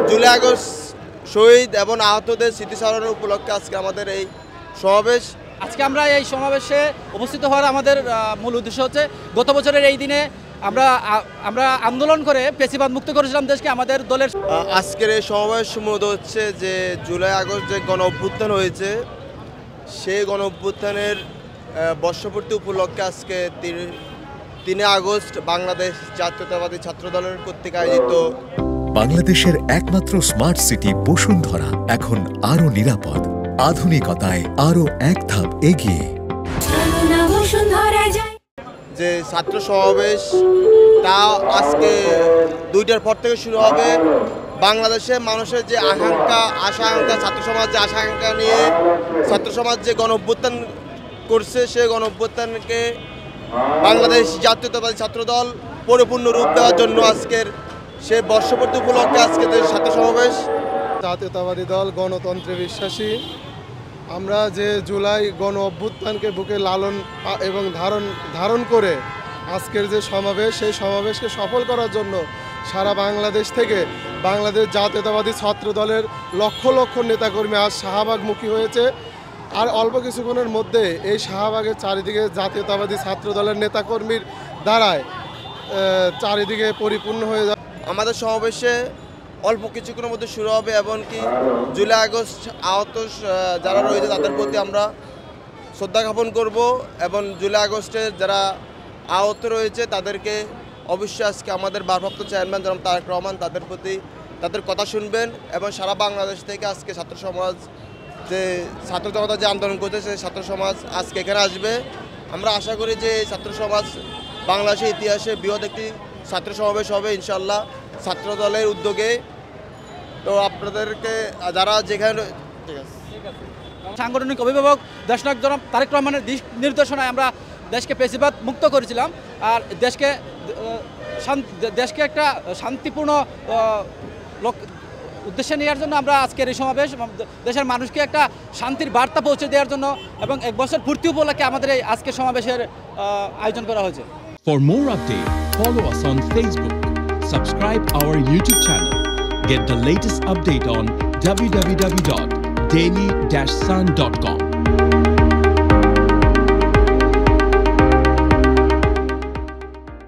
July August শহীদ এবং আহতদের স্মৃতিচারণ উপলক্ষে আজকে আমাদের এই সমাবেশ। আজকে আমরা এই সমাবেশে উপস্থিত হওয়ার আমাদের মূল উদ্দেশ্য হচ্ছে গত বছরের এই দিনে আমরা আন্দোলন করে পেশিবাদ মুক্ত করেছিলাম দেশকে। আমাদের দলের আজকের এই সমাবেশ মূলত হচ্ছে যে জুলাই আগস্ট যে গণ অভ্যুত্থান হয়েছে সেই গণ অভ্যুত্থানের বর্ষপূর্তি উপলক্ষে আজকে 3 আগস্ট বাংলাদেশ জাতীয়তাবাদী ছাত্র দলের কর্তৃক আয়োজিত বাংলাদেশের একমাত্র স্মার্ট সিটি বসুন্ধরা এখন আরো নিরাপদ, আধুনিকতায় আরো এক ধাপ এগিয়ে। যে ছাত্র সমাবেশ তা আজকে 2টার পর থেকে শুরু হবে। বাংলাদেশের মানুষের যে আশা-আকাঙ্ক্ষা ছাত্র সমাজ যে আশা-আকাঙ্ক্ষা নিয়ে ছাত্র সমাজ যে গণ অভ্যুত্থান করছে সেই গণ অভ্যুত্থানকে বাংলাদেশ জাতীয়তাবাদী ছাত্রদল পরিপূর্ণ রূপ দেওয়ার জন্য আজকের সেই বর্ষপূর্তি উপলক্ষে আজকে যে ছাত্র সমাবেশ। জাতীয়তাবাদী দল গণতন্ত্রে বিশ্বাসী। আমরা যে জুলাই গণ অভ্যুত্থানকে বুকে লালন এবং ধারণ করে আজকের যে সমাবেশ, সেই সমাবেশকে সফল করার জন্য সারা বাংলাদেশ থেকে বাংলাদেশ জাতীয়তাবাদী ছাত্র দলের লক্ষ লক্ষ নেতাকর্মী আজ শাহবাগমুখী হয়েছে। আর অল্প কিছুক্ষণের মধ্যে এই শাহবাগের চারিদিকে জাতীয়তাবাদী ছাত্র দলের নেতাকর্মীর দ্বারায় চারিদিকে পরিপূর্ণ হয়ে যাবে। আমাদের সমাবেশে অল্প কিছুক্ষণের মধ্যে শুরু হবে এবং কি জুলাই আগস্ট আহত যারা রয়েছে তাদের প্রতি আমরা শ্রদ্ধা জ্ঞাপন করব এবং জুলাই আগস্টের যারা আহত রয়েছে তাদেরকে অবশ্যই আজকে আমাদের ভারপ্রাপ্ত চেয়ারম্যান জনাব তারেক রহমান তাদের প্রতি তাদের কথা শুনবেন এবং সারা বাংলাদেশ থেকে আজকে ছাত্র সমাজ যে ছাত্র জনতা যে আন্দোলন করছে সেই ছাত্র সমাজ আজকে এখানে আসবে। আমরা আশা করি যে এই ছাত্র সমাজ বাংলাদেশের ইতিহাসে বৃহৎ একটি ছাত্র সমাবেশ হবে ইনশাল্লাহ ছাত্র দলের উদ্যোগে। তো আপনাদেরকে যারা যেখানে সাংগঠনিক অভিভাবক দেশনায়ক জনাব তারেক রহমানের দিক নির্দেশনায় আমরা দেশকে পেশিবাদ মুক্ত করেছিলাম আর দেশকে একটা শান্তিপূর্ণ উদ্দেশ্যে নেওয়ার জন্য আমরা আজকের এই সমাবেশ দেশের মানুষকে একটা শান্তির বার্তা পৌঁছে দেওয়ার জন্য এবং 1 বছর পূর্তি উপলক্ষে আমাদের এই আজকের সমাবেশের আয়োজন করা হয়েছে। For more updates, follow us on Facebook, subscribe our YouTube channel, get the latest update on www.daily-sun.com.